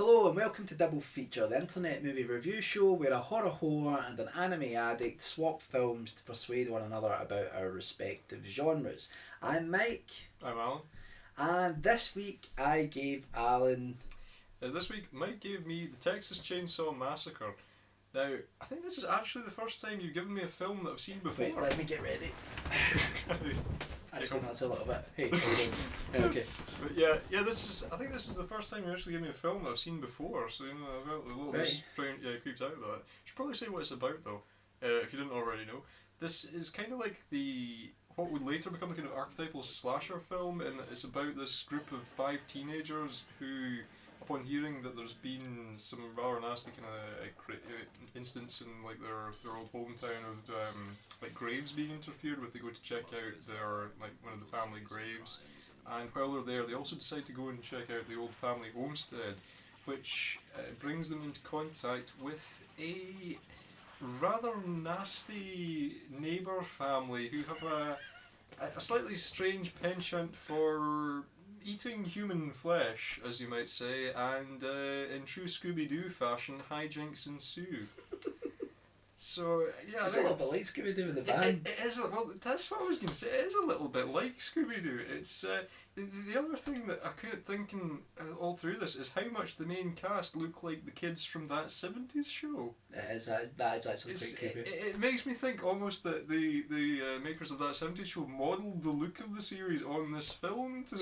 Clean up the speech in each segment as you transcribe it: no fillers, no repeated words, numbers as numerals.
Hello and welcome to Double Feature, the internet movie review show where a horror whore and an anime addict swap films to persuade one another about our respective genres. I'm Mike. I'm Alan. And this week I gave Alan... This week Mike gave me the Texas Chainsaw Massacre. Now, I think this is actually the first time you've given me a film that I've seen before. Wait, let me get ready. Actually, that's a little bit... Hey, okay. But yeah, I think this is the first time you actually gave me a film that I've seen before, so you know, I felt a little bit strange, creeped out about it. Should probably say what it's about though, if you didn't already know. This is kind of like what would later become a kind of archetypal slasher film, in that it's about this group of 5 teenagers who, upon hearing that there's been some rather nasty kind of instance in like their old hometown of like graves being interfered with, they go to check out their one of the family graves, and while they're there, they also decide to go and check out the old family homestead, which brings them into contact with a rather nasty neighbour family who have a slightly strange penchant for eating human flesh, as you might say, and in true Scooby-Doo fashion, hijinks ensue. So yeah, it's a little bit like Scooby-Doo in the van. It is. Well, that's what I was going to say. It is a little bit like Scooby-Doo. It's the other thing that I kept thinking all through this is how much the main cast look like the kids from that 70s show. That is actually quite creepy. It makes me think almost that the makers of that 70s show modelled the look of the series on this film to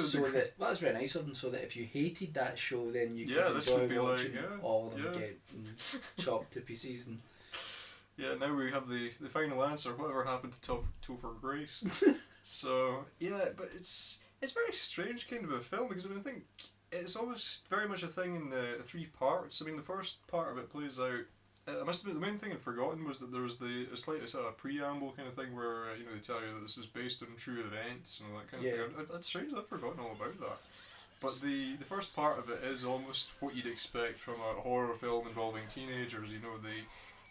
that's very nice of them, so that if you hated that show, then you could this enjoy would be watching like, all of them get chopped to pieces. And yeah, now we have the final answer. Whatever happened to Topher Grace? So yeah, but it's very strange kind of a film, because I mean, I think it's almost very much a thing in 3 parts. I mean, the first part of it plays out. I must admit, the main thing I'd forgotten was that there was a slight sort of preamble kind of thing where they tell you that this is based on true events and all that kind of thing. It's strange that I've forgotten all about that. But the first part of it is almost what you'd expect from a horror film involving teenagers.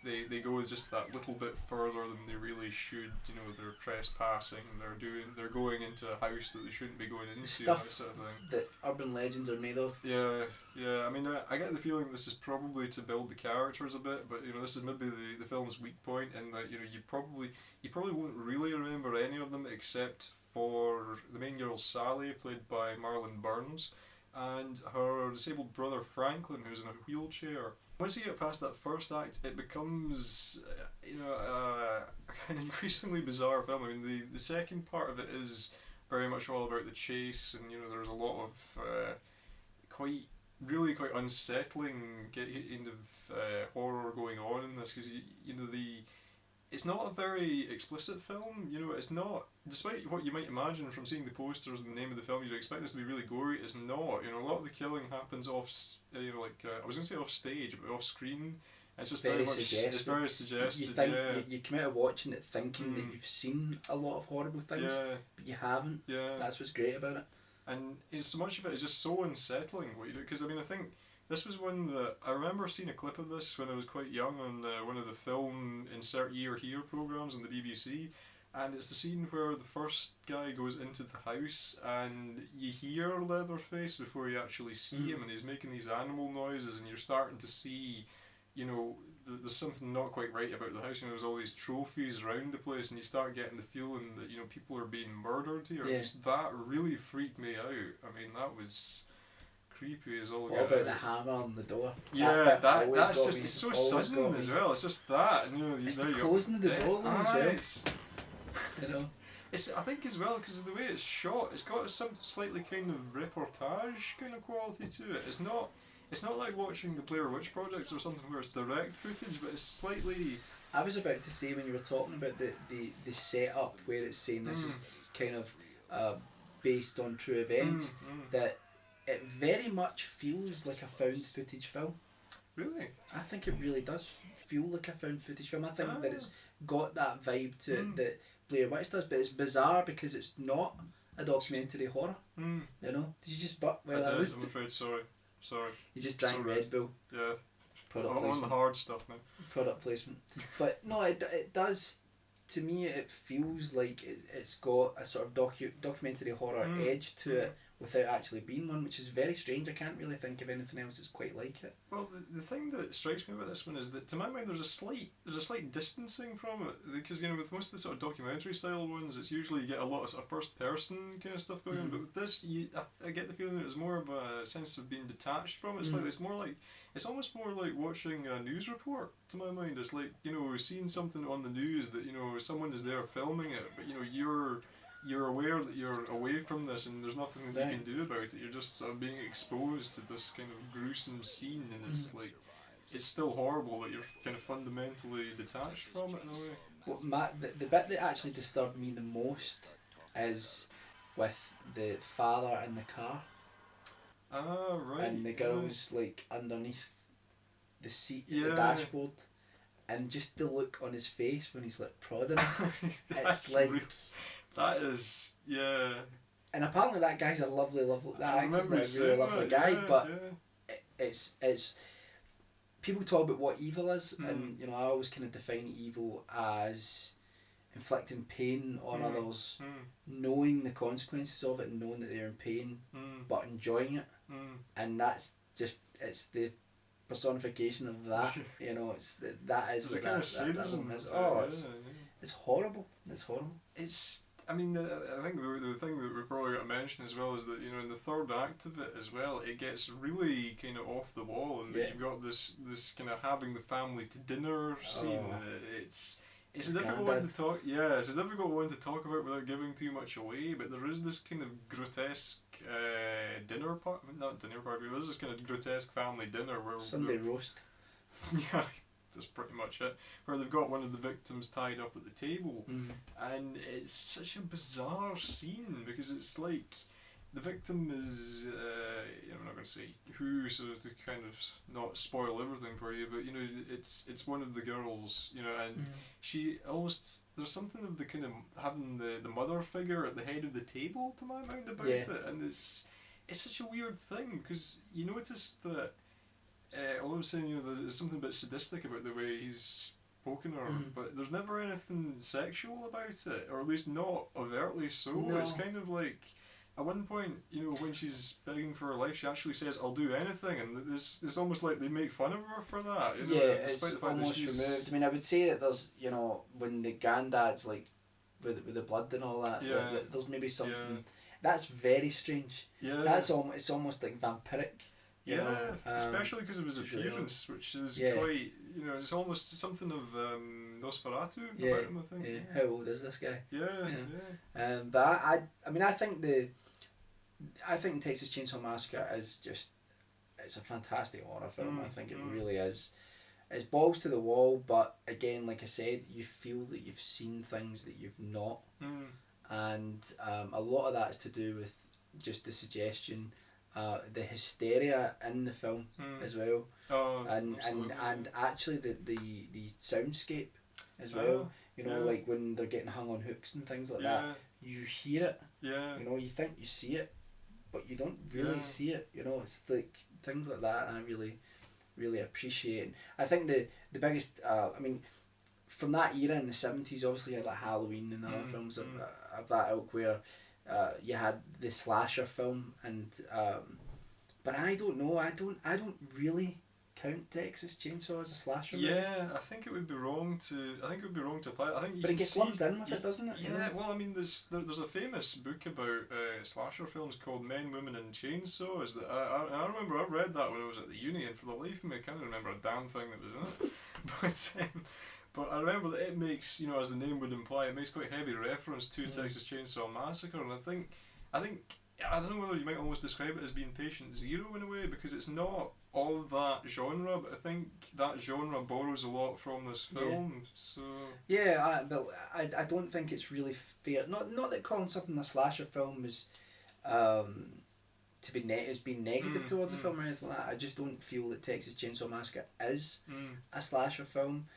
They go just that little bit further than they really should. They're trespassing. They're going into a house that they shouldn't be going into. Stuff that sort of thing that urban legends are made of. Yeah. I mean, I get the feeling this is probably to build the characters a bit, but this is maybe the film's weak point, in that you probably won't really remember any of them except for the main girl Sally, played by Marlon Burns, and her disabled brother Franklin, who's in a wheelchair. Once you get past that first act, it becomes an increasingly bizarre film. I mean, the second part of it is very much all about the chase, and there's a lot of quite unsettling kind of horror going on in this, because it's not a very explicit film. It's not, despite what you might imagine from seeing the posters and the name of the film, you'd expect this to be really gory. It's not. A lot of the killing happens off, I was going to say off stage, but off screen. It's just very much suggestive. It's very suggestive. You come out of watching it thinking that you've seen a lot of horrible things, but you haven't. Yeah. That's what's great about it. And so much of it is just so unsettling what you do, because I mean, I think this was one that I remember seeing a clip of this when I was quite young on one of the film Insert Year Here programs on the BBC, and it's the scene where the first guy goes into the house and you hear Leatherface before you actually see him, and he's making these animal noises, and you're starting to see, there's something not quite right about the house. There's all these trophies around the place, and you start getting the feeling that people are being murdered here. Yeah. That really freaked me out. I mean, that was creepy as all. What about the hammer on the door? Yeah, that's just, it's so sudden as well. It's just that, and it's the closing of the door as well. I think as well, because of the way it's shot, it's got some slightly kind of reportage kind of quality to it. It's not like watching the Blair Witch Project or something where it's direct footage, but it's slightly... I was about to say, when you were talking about the setup where it's saying this is kind of based on true events, that it very much feels like a found footage film. Really? I think it really does feel like a found footage film. I think that it's got that vibe to it that Blair Witch does, but it's bizarre because it's not a documentary horror. Did you just butt while I was... I'm afraid, sorry. You just drank Red Bull. Yeah. Product I'm placement. on the hard stuff now. Product placement. But no, it does, to me it feels like it's got a sort of documentary horror edge to it, without actually being one, which is very strange. I can't really think of anything else that's quite like it. Well, the thing that strikes me about this one is that, to my mind, there's a slight distancing from it, because with most of the sort of documentary style ones, it's usually you get a lot of sort of first person kind of stuff going on. But with this, I get the feeling that it's more of a sense of being detached from it. It's almost more like watching a news report. To my mind, it's like seeing something on the news that someone is there filming it, but you're aware that you're away from this and there's nothing that you can do about it. You're just sort of being exposed to this kind of gruesome scene, and it's like, it's still horrible, but you're kind of fundamentally detached from it in a way. Well, the bit that actually disturbed me the most is with the father in the car. Ah, right. And the girl's like underneath the seat, Yeah. the dashboard, and just the look on his face when he's like prodding her. It's like... That is, yeah. And apparently that guy's a lovely, that actor's a really lovely guy, yeah, but it's people talk about what evil is, and I always kind of define evil as inflicting pain on others, knowing the consequences of it, and knowing that they're in pain, but enjoying it, and that's just, it's the personification of that. That is what kind of sadism is. It's horrible. It's horrible. I mean, I think the thing that we're probably going to mention as well is that in the third act of it as well, it gets really kind of off the wall, and you've got this kind of having the family to dinner scene. It's a difficult one to talk. Yeah, it's a difficult one to talk about without giving too much away. But there is this kind of grotesque not dinner party. But there is this kind of grotesque family dinner where Sunday roast. Yeah. That's pretty much it. Where they've got one of the victims tied up at the table, and it's such a bizarre scene because it's like the victim is, I'm not going to say who, so to kind of not spoil everything for you, but it's one of the girls, and she almost, there's something of the kind of having the mother figure at the head of the table, to my mind, about it, and it's such a weird thing because you notice that. All I'm saying, there's something a bit sadistic about the way he's poking her, but there's never anything sexual about it, or at least not overtly so. No. It's kind of like, at one point, when she's begging for her life, she actually says, "I'll do anything," and it's almost like they make fun of her for that. It's almost removed. I mean, I would say that there's, when the granddad's like, with the blood and all that, there's maybe something that's very strange. Yeah. It's almost like vampiric. Especially because of his appearance, which is quite, it's almost something of Nosferatu about him, I think. Yeah. How old is this guy? Yeah. But I think Texas Chainsaw Massacre is just, it's a fantastic horror film. I think it really is. It's balls to the wall, but again, like I said, you feel that you've seen things that you've not, and a lot of that is to do with just the suggestion. The hysteria in the film as well, and actually the soundscape as well. Like when they're getting hung on hooks and things like that, you hear it. Yeah. You think you see it, but you don't really see it. It's like things like that, and I really, really appreciate it. I think the biggest, from that era in the 70s, obviously you had like Halloween and other films of that ilk where. You had the slasher film, and but I don't know. I don't really count Texas Chainsaw as a slasher. Yeah, I think it would be wrong to apply it. I think. But it gets lumped in with it, doesn't it? Yeah. Well, I mean, there's a famous book about slasher films called Men, Women, and Chainsaws. That I remember I read that when I was at the uni, and for the life of me, I can't remember a damn thing that was in it. But I remember that it makes, as the name would imply, it makes quite heavy reference to Texas Chainsaw Massacre, and I think I don't know whether you might almost describe it as being patient zero in a way, because it's not all that genre, but I think that genre borrows a lot from this film. So but I don't think it's really fair. Not that calling something a slasher film is to be being negative towards a film or anything like that. I just don't feel that Texas Chainsaw Massacre is a slasher film.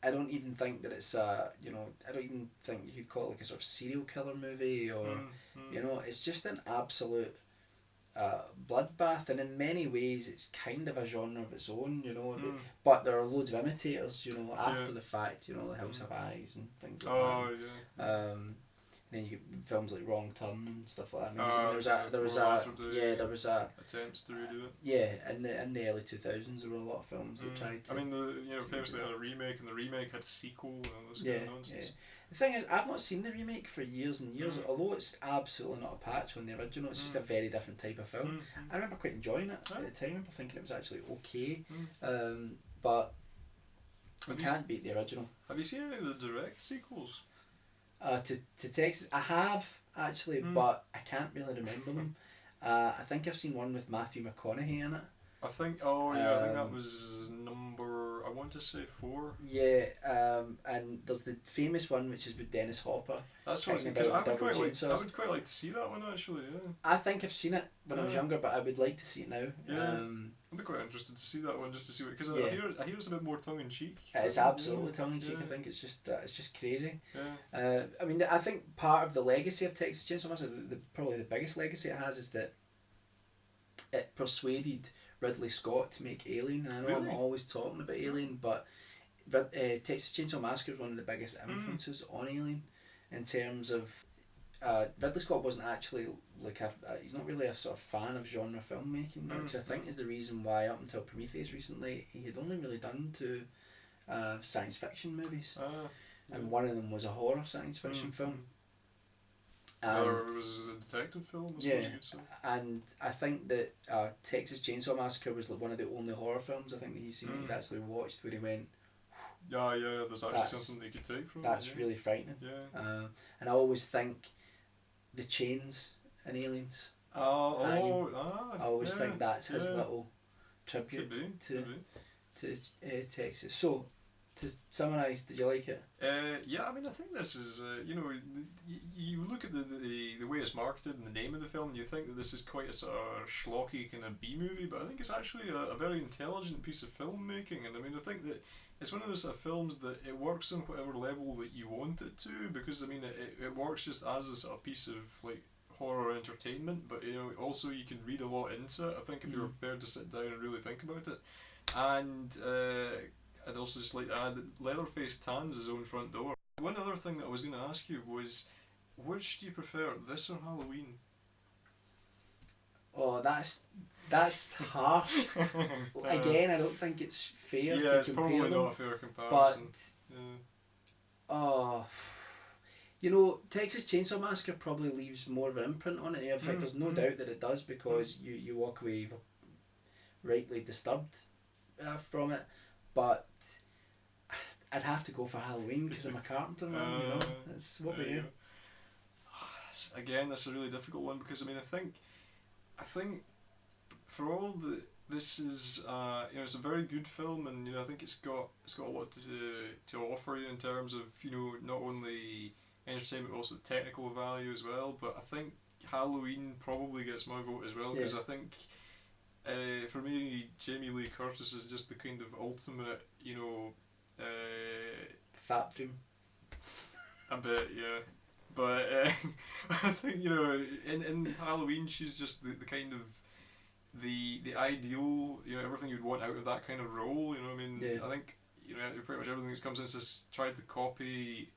I don't even think that it's I don't even think you could call it like a sort of serial killer movie, or it's just an absolute bloodbath, and in many ways it's kind of a genre of its own, but there are loads of imitators, after the fact, the House of Eyes and things like that. then you get films like Wrong Turn and stuff like that. I mean, there was a attempts to redo it. Yeah, in the early 2000s there were a lot of films that tried to. I mean, famously had a remake, and the remake had a sequel and all this kind of nonsense. Yeah. The thing is, I've not seen the remake for years and years. Although it's absolutely not a patch on the original, it's just a very different type of film. I remember quite enjoying it at the time. I remember thinking it was actually okay, but you can't beat the original. Have you seen any of the direct sequels? To Texas, I have actually, but I can't really remember them. I think I've seen one with Matthew McConaughey in it. I think that was number, I want to say 4. Yeah, and there's the famous one which is with Dennis Hopper. That's what I would quite like to see that one actually. Yeah. I think I've seen it when I was younger, but I would like to see it now. Yeah. I'd be quite interested to see that one just to see what, because I hear it's a bit more tongue in cheek. It's absolutely tongue in cheek. I think it's just crazy. Yeah. I mean, I think part of the legacy of Texas Chainsaw Massacre, probably the biggest legacy it has, is that it persuaded Ridley Scott to make Alien. And I know I'm always talking about Alien, but Texas Chainsaw Massacre is one of the biggest influences on Alien in terms of Ridley Scott wasn't actually he's not really a sort of fan of genre filmmaking, which I think is the reason why up until Prometheus recently he had only really done 2 science fiction movies, and one of them was a horror science fiction film. And it was a detective film. And I think that Texas Chainsaw Massacre was one of the only horror films I think that he's actually watched where he went, there's actually something that you could take from it. That's really frightening. Yeah. And I always think the chains in Aliens. I always think that's his little tribute to Texas. So, to summarise, did you like it? Yeah, I mean, I think this is, you look at the way it's marketed and the name of the film, and you think that this is quite a sort of schlocky kind of B-movie, but I think it's actually a very intelligent piece of filmmaking, and I mean, I think that it's one of those sort of films that it works on whatever level that you want it to, because I mean, it works just as a sort of piece of like horror entertainment, but also you can read a lot into it, I think, if you're prepared to sit down and really think about it. And I'd also just like to add that Leatherface tans his own front door. One other thing that I was going to ask you was, which do you prefer, this or Halloween? Oh, that's harsh. Again, I don't think it's fair to compare it's probably them, not a fair comparison. But, Texas Chainsaw Massacre probably leaves more of an imprint on it. In fact, there's no doubt that it does, because you walk away rightly disturbed from it. But I'd have to go for Halloween because I'm a Carpenter man, That's what about you? Again, that's a really difficult one, because I mean, I think for all that this is, it's a very good film, and I think it's got a lot to offer you in terms of not only entertainment but also technical value as well. But I think Halloween probably gets my vote as well, because I think. For me, Jamie Lee Curtis is just the kind of ultimate, fat dream. A bit, yeah. But I think in Halloween she's just the kind of the ideal, everything you'd want out of that kind of role. I mean, I think pretty much everything that comes in has tried to copy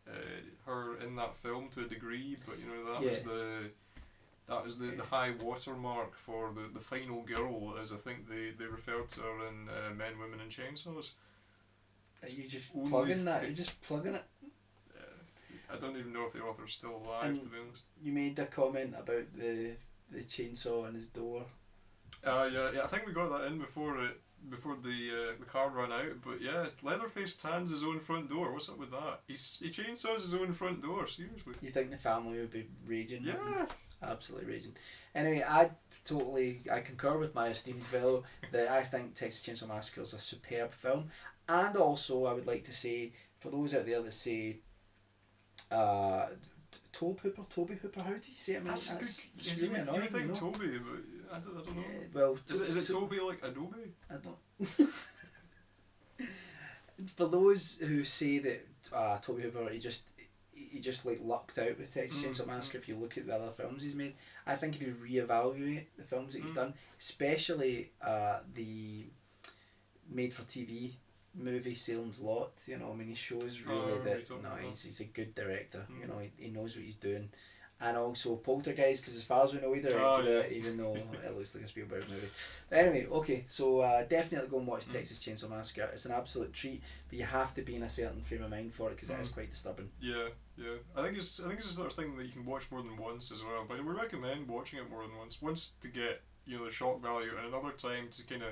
her in that film to a degree, but that was the high watermark for the final girl, as I think they referred to her in Men, Women and Chainsaws. Are you just plugging that? You're just plugging it? I don't even know if the author's still alive, to be honest. You made a comment about the chainsaw on his door. Yeah, I think we got that in before the card ran out, but yeah, Leatherface tans his own front door. What's up with that? He chainsaws his own front door, seriously. You think the family would be raging? Yeah. Absolutely raging. Anyway, I concur with my esteemed fellow that I think Texas Chainsaw Massacre is a superb film, and also I would like to say, for those out there that say Toby Hooper, how do you say it? That's really annoying. You would think Toby, but I don't know. Well, is it Toby like Adobe? I don't. For those who say that Toby Hooper, he just like lucked out with Texas Chainsaw Massacre. If you look at the other films he's made, I think if you reevaluate the films that he's done, especially the made for TV movie Salem's Lot. You know, I mean, he shows really that he's a good director. You know, he knows what he's doing. And also Poltergeist, because as far as we know, he directed it, even though it looks like a Spielberg movie. But anyway, okay, so definitely go and watch Texas Chainsaw Massacre. It's an absolute treat, but you have to be in a certain frame of mind for it, because it is quite disturbing. Yeah. I think it's the sort of thing that you can watch more than once as well. But we recommend watching it more than once. Once to get the shock value, and another time to kind of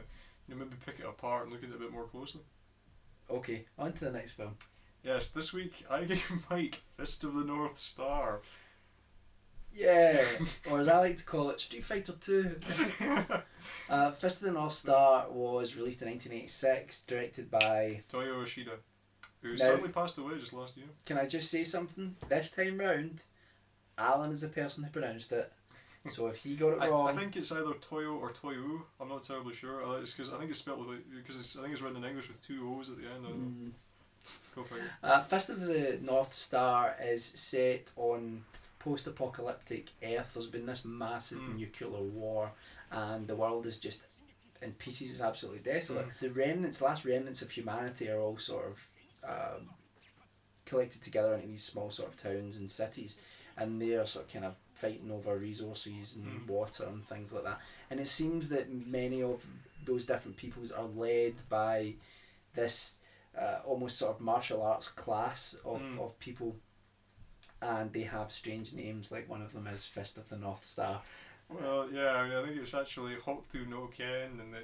maybe pick it apart and look at it a bit more closely. Okay, on to the next film. Yes, this week I gave Mike Fist of the North Star. Yeah, or as I like to call it, Street Fighter 2. Fist of the North Star was released in 1986, directed by Toyo Ishida, who sadly passed away just last year. Can I just say something? This time round, Alan is the person who pronounced it. So if he got it wrong, I think it's either Toyo or Toyu. I'm not terribly sure. It's because I think it's spelled with I think it's written in English with 2 O's at the end. I don't know. Go figure. Fist of the North Star is set on post-apocalyptic Earth. There's been this massive nuclear war, and the world is just in pieces. It's absolutely desolate. The last remnants of humanity are all sort of collected together into these small sort of towns and cities, and they are sort of kind of fighting over resources and water and things like that. And it seems that many of those different peoples are led by this almost sort of martial arts class of people, and they have strange names. Like one of them is Fist of the North Star. Well, yeah, I mean, I think it's actually Hokuto no Ken, and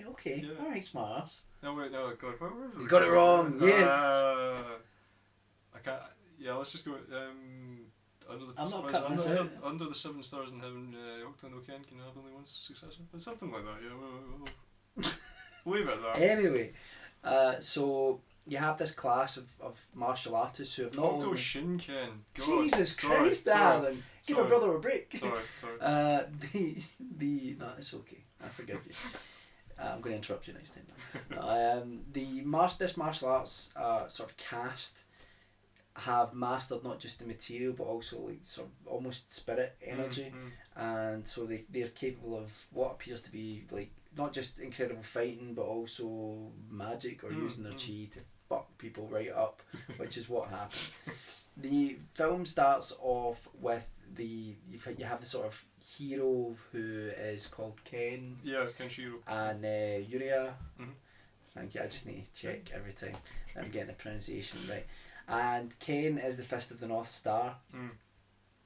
okay, yeah. Alright, smartass. No, God, where is it? He's got it wrong. Yes. I can't. Yeah, let's just go. I'm not cutting this out. Under the 7 stars in heaven, Hokuto no Ken can have only one successor. It's something like that. Yeah, we'll leave it at that. Anyway, so you have this class of martial artists who have not Hokuto only... Shinken. Jesus Christ, Alan! Give a brother a break. Sorry. No, it's okay. I forgive you. I'm going to interrupt you next time. This martial arts sort of cast have mastered not just the material but also like sort of almost spirit energy, and so they're capable of what appears to be like not just incredible fighting but also magic or using their chi to fuck people right up, which is what happens. The film starts off with you have the sort of hero who is called Ken. Yeah, Kenshiro. And Yuria. Thank you. I just need to check every time that I'm getting the pronunciation right. And Ken is the Fist of the North Star.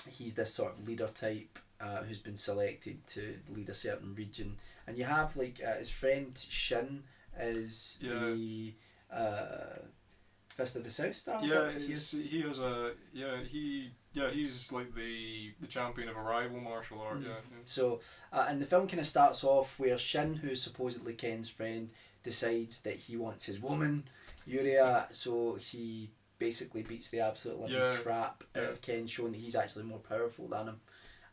He's this sort of leader type who's been selected to lead a certain region. And you have like his friend Shin is the Fist of the South Star. Yeah, he's like the champion of a rival martial art. Yeah. So and the film kind of starts off where Shin, who's supposedly Ken's friend, decides that he wants his woman, Yuria. So he basically beats the absolute living crap out of Ken, showing that he's actually more powerful than him,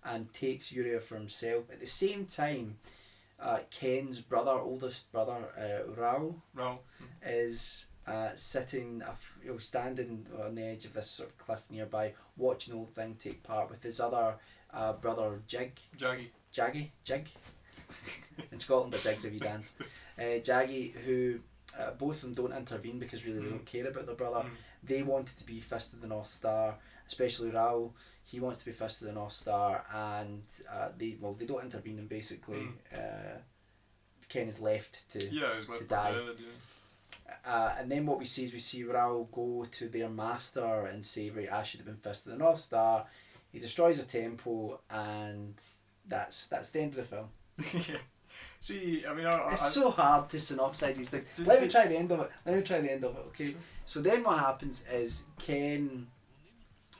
and takes Yuria for himself. At the same time, Ken's oldest brother, Rao, is sitting, standing on the edge of this sort of cliff nearby, watching the whole thing take part with his other brother, Jaggy. In Scotland, but Jig's if you dance. Jaggy, who both of them don't intervene because really they don't care about their brother. They wanted to be Fist of the North Star, especially Rao. He wants to be Fist of the North Star, and they don't intervene, and basically Ken is left to die. Dead, and then what we see Rao go to their master and say, right, I should have been Fist of the North Star. He destroys a temple, and that's the end of the film. Yeah. See, I mean, it's so hard to synopsize these things. Let me try the end of it. Okay. Sure. So then what happens is Ken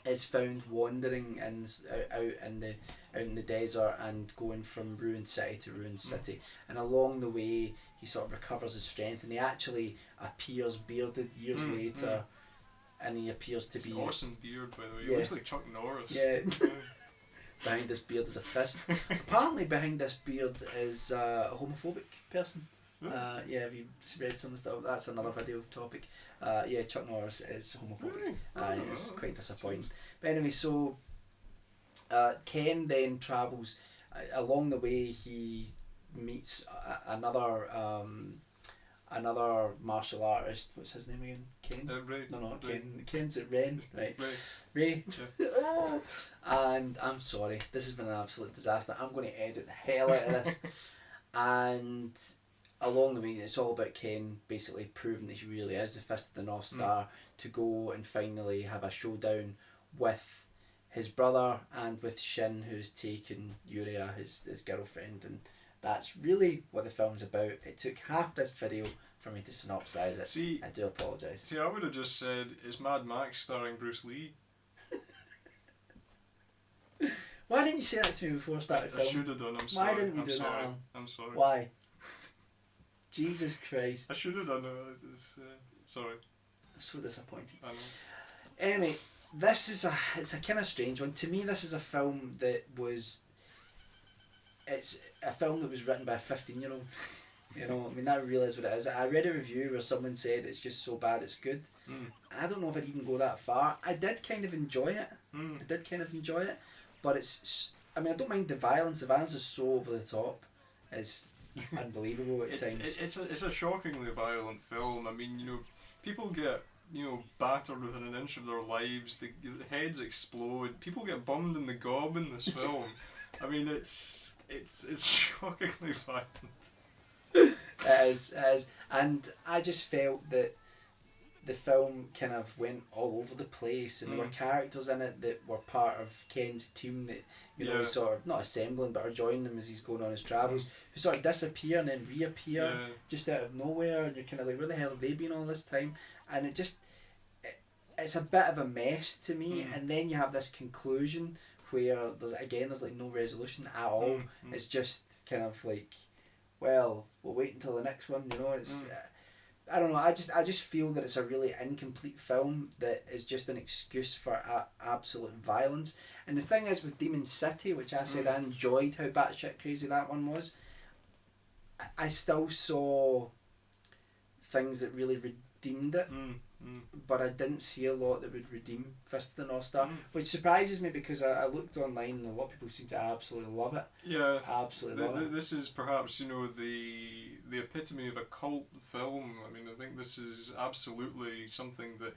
is found wandering out in the desert and going from ruined city to ruined city, and along the way he sort of recovers his strength, and he actually appears bearded years later, and he appears to be an awesome beard, by the way. He looks like Chuck Norris. Yeah. Behind this beard is a fist. Apparently behind this beard is a homophobic person. Have you read some stuff? That's another video topic. Chuck Norris is homophobic. It's quite disappointing. But anyway, so Ken then travels. Along the way he meets another another martial artist. What's his name again? Ken? Ray. No, not Ray. Ken. Ken's at Ren, right? Ray. Ray. And I'm sorry, this has been an absolute disaster. I'm going to edit the hell out of this. And along the way, it's all about Ken basically proving that he really is the Fist of the North Star, to go and finally have a showdown with his brother and with Shin, who's taken Yuria, his girlfriend, and that's really what the film's about. It took half this video for me to synopsise it. See, I do apologise. See, I would have just said, it's Mad Max starring Bruce Lee. Why didn't you say that to me before I started I filming? should have done, I'm sorry. Why didn't you I'm do sorry. that, Alan? I'm sorry. Why? Jesus Christ. I should have done it. Sorry. I'm so disappointed. I know. Anyway, it's a kind of strange one. To me, this is a film that was... It's a film that was written by a 15-year-old. You know, I mean, that really is what it is. I read a review where someone said it's just so bad it's good. I don't know if I'd even go that far. I did kind of enjoy it. But it's... I mean, I don't mind the violence. The violence is so over the top. It's unbelievable at times. It's a shockingly violent film. I mean, you know, people get, you know, battered within an inch of their lives. The heads explode. People get bummed in the gob in this film. I mean, it's shockingly violent. It is, and I just felt that the film kind of went all over the place, and there were characters in it that were part of Ken's team that, you know, sort of not assembling but are joining him as he's going on his travels, who sort of disappear and then reappear just out of nowhere, and you're kind of like, where the hell have they been all this time? And it's a bit of a mess to me. And then you have this conclusion where there's like no resolution at all. It's just kind of like, well, we'll wait until the next one, you know. It's I don't know, I just feel that it's a really incomplete film that is just an excuse for absolute violence. And the thing is, with Demon City, which I said I enjoyed how batshit crazy that one was, I still saw things that really redeemed it. But I didn't see a lot that would redeem Fist of the North Star, which surprises me because I looked online and a lot of people seem to absolutely love it. Yeah, absolutely love it. This is perhaps, you know, the epitome of a cult film. I mean, I think this is absolutely something that,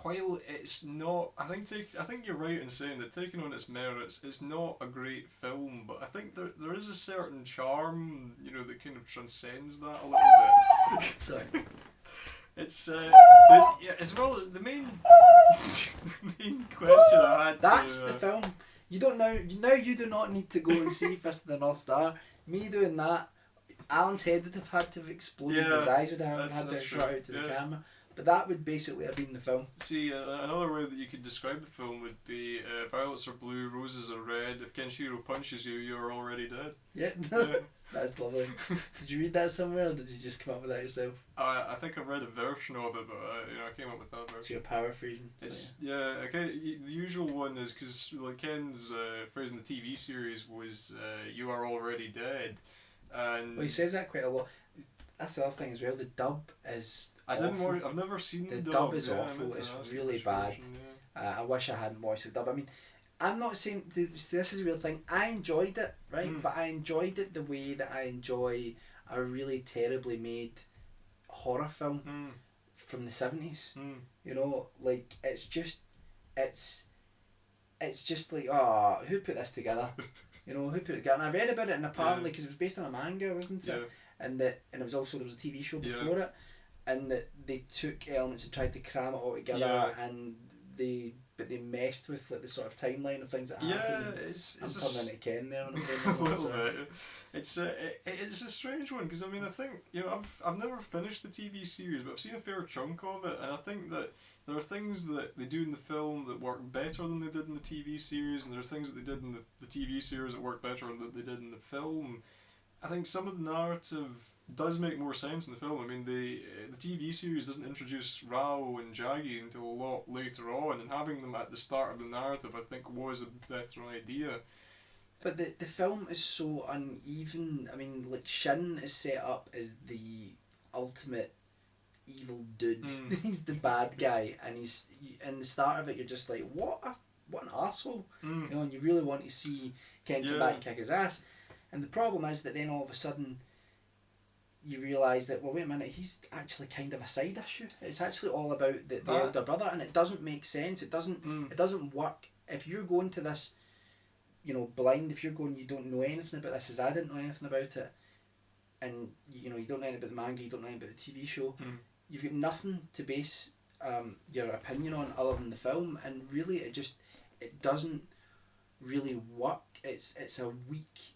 while it's not, I think you're right in saying that, taking on its merits, it's not a great film, but I think there is a certain charm, you know, that kind of transcends that a little bit. Sorry. It's as well the main question I had. That's the film. You don't know. Now you do not need to go and see Fist of the North Star. Me doing that, Alan's head would have had to have exploded. His eyes would have had to have shot out to the camera. But that would basically have been the film. See, another way that you could describe the film would be violets are blue, roses are red. If Kenshiro punches you, you're already dead. Yeah. That's lovely. Did you read that somewhere, or did you just come up with that yourself? I think I read a version of it, but I came up with that version. So you're paraphrasing. It's okay. The usual one is because like Ken's phrase in the TV series was "You are already dead," and well, he says that quite a lot. That's the other thing as well. The dub is. I've never seen the dub. The dub is awful. It's really bad. Version, I wish I hadn't watched the dub. I mean, I'm not saying this is a real thing. I enjoyed it, right? But I enjoyed it the way that I enjoy a really terribly made horror film from the 70s. You know, like it's just like, oh, who put this together? You know, who put it together? And I read about it, and apparently because it was based on a manga, wasn't it? And it was also, there was a TV show before it, and that they took elements and tried to cram it all together, and they messed with like the sort of timeline of things that happened. I'm turning into Ken there. A little bit. It's a strange one because I mean I think, you know, I've never finished the TV series, but I've seen a fair chunk of it, and I think that there are things that they do in the film that work better than they did in the TV series, and there are things that they did in the TV series that work better than they did in the film. I think some of the narrative does make more sense in the film. I mean, the TV series doesn't introduce Rao and Jaggi until a lot later on, and having them at the start of the narrative, I think, was a better idea. But the film is so uneven. I mean, like, Shin is set up as the ultimate evil dude. He's the bad guy, and he's in the start of it. You're just like, what an arsehole. You know, and you really want to see Ken come back and kick his ass. And the problem is that then all of a sudden you realise that, well, wait a minute, he's actually kind of a side issue. It's actually all about the elder brother, and it doesn't make sense. It doesn't work. If you're going to this, you know, blind, if you're going, you don't know anything about this, as I didn't know anything about it, and you know, you don't know anything about the manga, you don't know anything about the TV show, you've got nothing to base your opinion on other than the film, and really it doesn't really work. It's a weak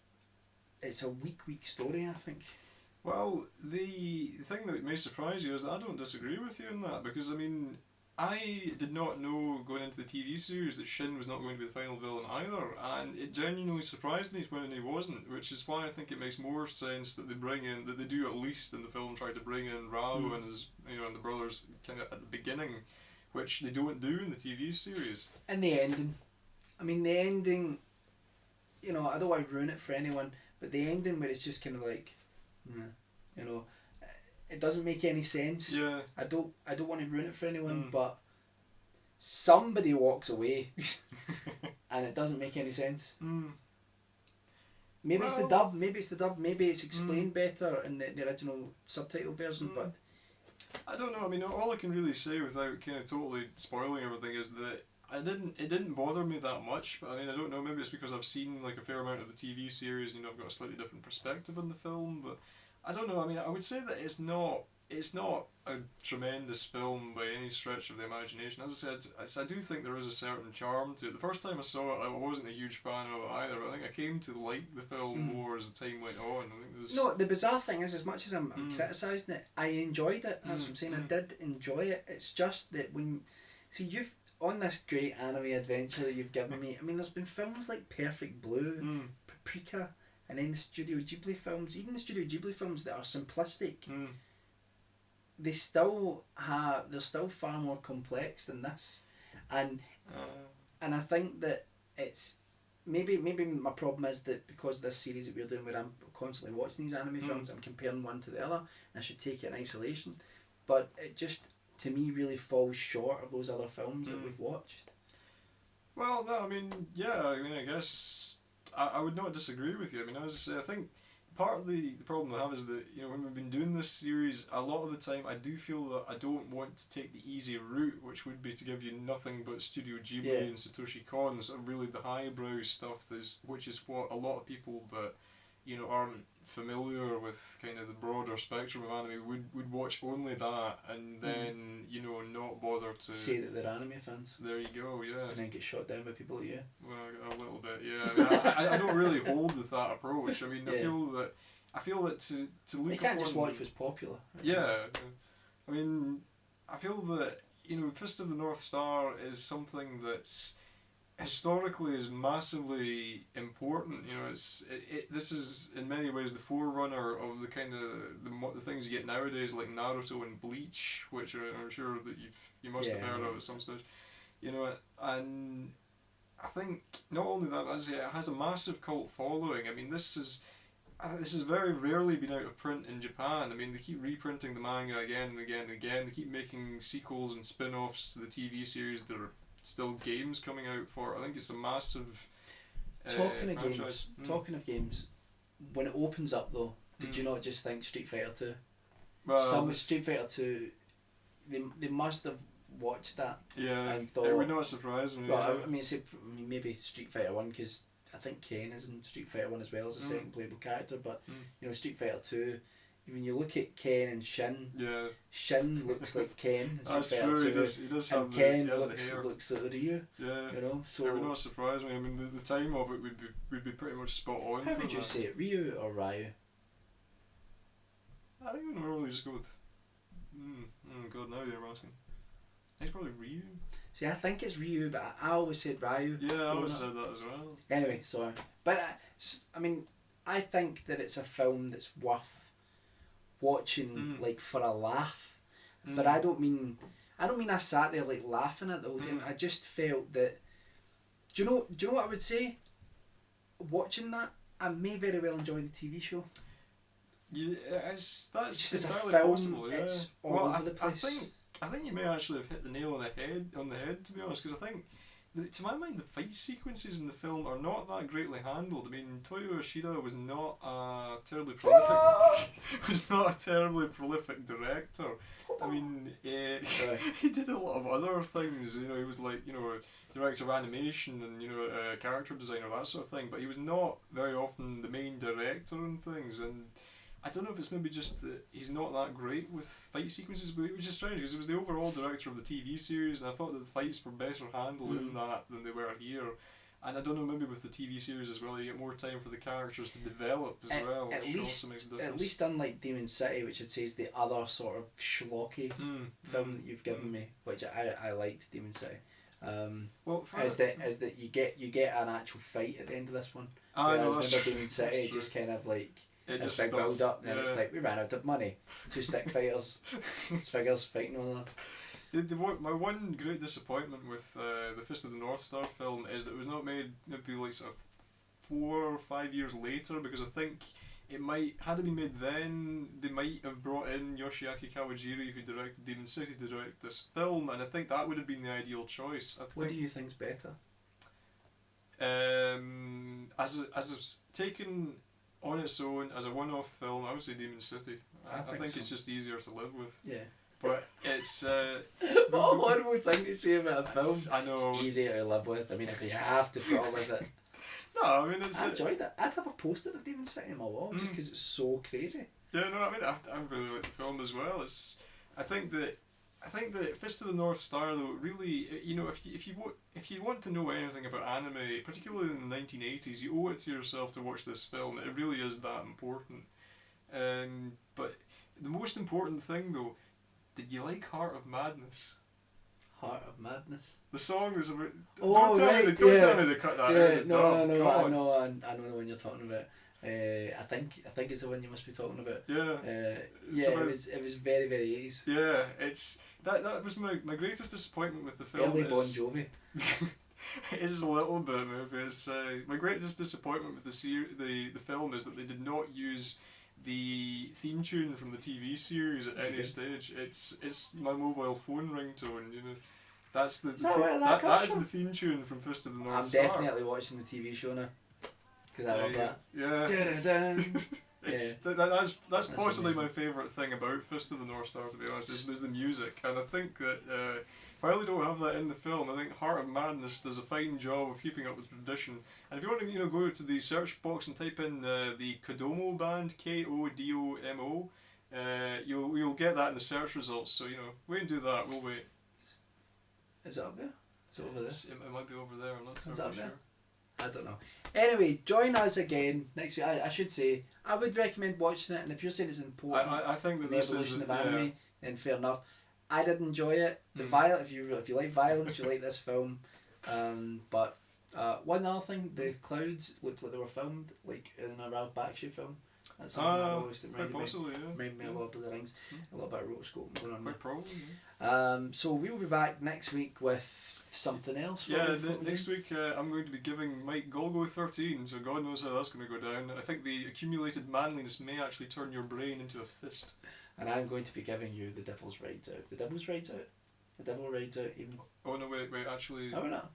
story, I think. Well, the thing that may surprise you is that I don't disagree with you on that, because I mean, I did not know going into the TV series that Shin was not going to be the final villain either, and it genuinely surprised me when he wasn't, which is why I think it makes more sense that they do at least in the film try to bring in Rao and his, you know, and the brothers kind of at the beginning, which they don't do in the TV series. And the ending, I mean, the ending, you know, I don't want to ruin it for anyone, but the ending where it's just kind of like, you know, it doesn't make any sense. Yeah. I don't want to ruin it for anyone, but somebody walks away and it doesn't make any sense. Maybe it's the dub, maybe it's explained better in the original subtitle version, but I don't know. I mean, all I can really say without kind of totally spoiling everything is that it didn't bother me that much. But I mean, I don't know, maybe it's because I've seen like a fair amount of the TV series, you know, I've got a slightly different perspective on the film, but I don't know. I mean, I would say that it's not a tremendous film by any stretch of the imagination. As I said, I do think there is a certain charm to it. The first time I saw it, I wasn't a huge fan of it either, but I think I came to like the film more as the time went on. I think there was... No, the bizarre thing is, as much as I'm criticising it, I enjoyed it. That's what I'm saying. I did enjoy it. It's just that you've on this great anime adventure that you've given me, I mean, there's been films like Perfect Blue, Paprika, and then the Studio Ghibli films, even the Studio Ghibli films that are simplistic, they're still far more complex than this, and I think that it's maybe my problem is that because of this series that we're doing, where I'm constantly watching these anime films, I'm comparing one to the other, and I should take it in isolation, but it just, to me, really falls short of those other films that we've watched. Well, no, I mean, yeah, I mean, I guess I would not disagree with you. I mean, as I say, I think part of the problem I have is that, you know, when we've been doing this series, a lot of the time I do feel that I don't want to take the easy route, which would be to give you nothing but Studio Ghibli and Satoshi Kon, sort of really the highbrow stuff, which is what a lot of people that, you know, aren't familiar with kind of the broader spectrum of anime would watch only that, and then, you know, not bother to say that they're anime fans. There you go, yeah. And then get shot down by people like you. Well, a little bit, yeah. I mean, I don't really hold with that approach. I mean, I feel that to look. You can't just watch what's popular. Right? Yeah, I mean, I feel that, you know, Fist of the North Star is something that's historically is massively important. You know, this is in many ways the forerunner of the kind of the things you get nowadays, like Naruto and Bleach, which I'm sure that you must have heard of at some stage. You know, and I think not only that, as I say, it has a massive cult following. I mean, this is very rarely been out of print in Japan. I mean, they keep reprinting the manga again and again and again. They keep making sequels and spin-offs to the TV series that are still games coming out for. I think it's a massive Talking of games, when it opens up though, did you not just think Street Fighter 2? Well, Street Fighter 2, they must have watched that. Yeah, and thought, it would not surprise me. Well, I mean, maybe Street Fighter 1, because I think Ken is in Street Fighter 1 as well as a second playable character, but you know, Street Fighter 2, when you look at Ken and Shin, Shin looks like Ken in That's Street true, Fighter 2, he does have and Ken the looks like Ryu. Yeah, you know, so it would not surprise me. I mean, the time of it would be pretty much spot on. How would you say it, Ryu or Ryu? I think we normally just go with. God, now you're asking. I think probably Ryu. See, I think it's Ryu, but I always said Ryu. Yeah, I always said that as well. Anyway, sorry, but I mean, I think that it's a film that's worth watching, like, for a laugh. But I don't mean I sat there like laughing at the whole time. I just felt that. Do you know what I would say? Watching that, I may very well enjoy the TV show. Yeah, that's just entirely as a film, possible. Yeah. it's all over the place. I think you may actually have hit the nail on the head. To be honest, because I think to my mind, the fight sequences in the film are not that greatly handled. I mean, Toyo Yoshida was not a terribly prolific director. I mean, he did a lot of other things. You know, he was like, you know, director of animation and, you know, character designer, that sort of thing. But he was not very often the main director and things. And I don't know if it's maybe just that he's not that great with fight sequences, but it was just strange because it was the overall director of the TV series, and I thought that the fights were better handled in that than they were here. And I don't know, maybe with the TV series as well, you get more time for the characters to develop as well, which also makes a difference. At least unlike Demon City, which I'd say is the other sort of schlocky film that you've given me, which I liked Demon City. Well, is that you get an actual fight at the end of this one. I know, remember Demon City just kind of like it a just big stops, build up, and then it's like we ran out of money. 2 stick fighters, figures fighting on my one great disappointment with the Fist of the North Star film is that it was not made maybe like sort of 4 or 5 years later, because I think had it been made then, they might have brought in Yoshiaki Kawajiri, who directed Demon City, to direct this film, and I think that would have been the ideal choice. What do you think's better? As it's taken on its own as a one-off film, I would say Demon City. I think it's just easier to live with. Yeah. But it's what a horrible thing to say about a film. I know. It's easier to live with. I mean, if you have to put up with it. No, I mean I enjoyed it. I'd have a poster of Demon City in my wall just because it's so crazy. Yeah, no, I mean I really like the film as well. I think that Fist of the North Star, though, really, you know, if you want to know anything about anime, particularly in the 1980s, you owe it to yourself to watch this film. It really is that important. But the most important thing, though, did you like Heart of Madness? Heart of Madness. The song is about. Oh, don't tell me they cut that out. No, I know the one you're talking about. I think it's the one you must be talking about. Yeah. It was very, very 80s. Yeah, it's that was my greatest disappointment with the film. Early Bon Jovi. It is a little bit, maybe. It's my greatest disappointment with the film is that they did not use the theme tune from the TV series at any stage. It's my mobile phone ringtone. You know, that's the that is the theme tune from Fist of the North Star. I'm definitely watching the TV show now because I love that. Yeah. That's possibly my favourite thing about Fist of the North Star, to be honest, is the music, and I think that while they don't have that in the film, I think Heart of Madness does a fine job of keeping up with tradition. And if you want to, go to the search box and type in the Kodomo band, Kodomo, you'll get that in the search results. So wait and do that. We'll wait. Is it up there? Is it over there? It might be over there. I'm not totally sure. I don't know. Anyway, join us again next week. I should say I would recommend watching it, and if you're saying it's important, I think that the evolution of anime, then fair enough. I did enjoy it. The if you like violence, you like this film. But one other thing, the clouds looked like they were filmed like in a Ralph Bakshi film. That's something I noticed. It reminded me of Lord of the Rings. A little bit of rotoscope going on. Quite probably. So we will be back next week with something else. Next week I'm going to be giving Mike Golgo 13, so God knows how that's going to go down. I think the accumulated manliness may actually turn your brain into a fist. And I'm going to be giving you The Devil's Rides Out. The Devil's Rides Out? The Devil Rides Out even? Oh no, wait, actually... Oh, we're not?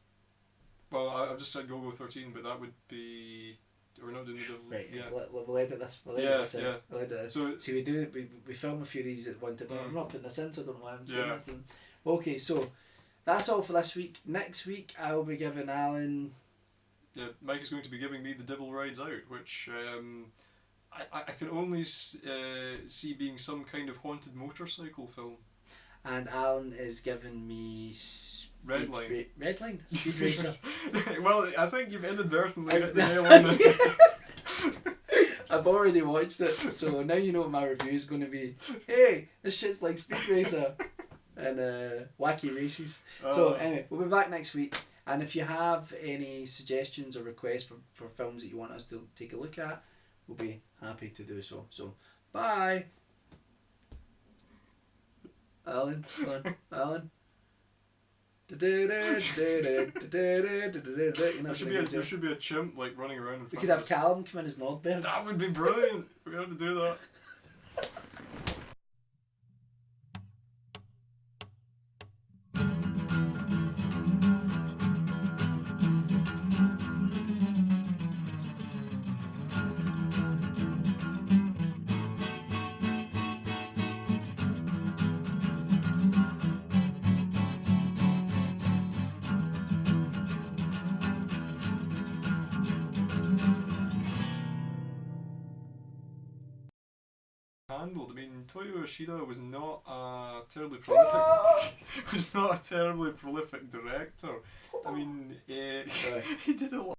Well, I've just said Golgo 13, but that would be... We're not doing the Devil... Right, yeah. We'll edit this. We'll edit this. So, see, we film a few of these at one time. I'm not putting this in, so I don't know why I'm saying that to them. Okay, so that's all for this week. Next week, I will be giving Alan... Yeah, Mike is going to be giving me The Devil Rides Out, which... I can only see being some kind of haunted motorcycle film. And Alan is giving me Redline. Redline? Speed Racer. Well, I think you've inadvertently hit the nail on the... I've already watched it, so now you know what my review is going to be. Hey, this shit's like Speed Racer and wacky races. So anyway, we'll be back next week. And if you have any suggestions or requests for films that you want us to take a look at, we'll be happy to do so. So, bye. Alan, Alan. There should be a chimp like running around in front. We could have Callum come in as Nordberg. That would be brilliant. We have to do that. handled. I mean, Toyo Yoshida was not a terribly prolific was not a terribly prolific director. I mean, he did a lot.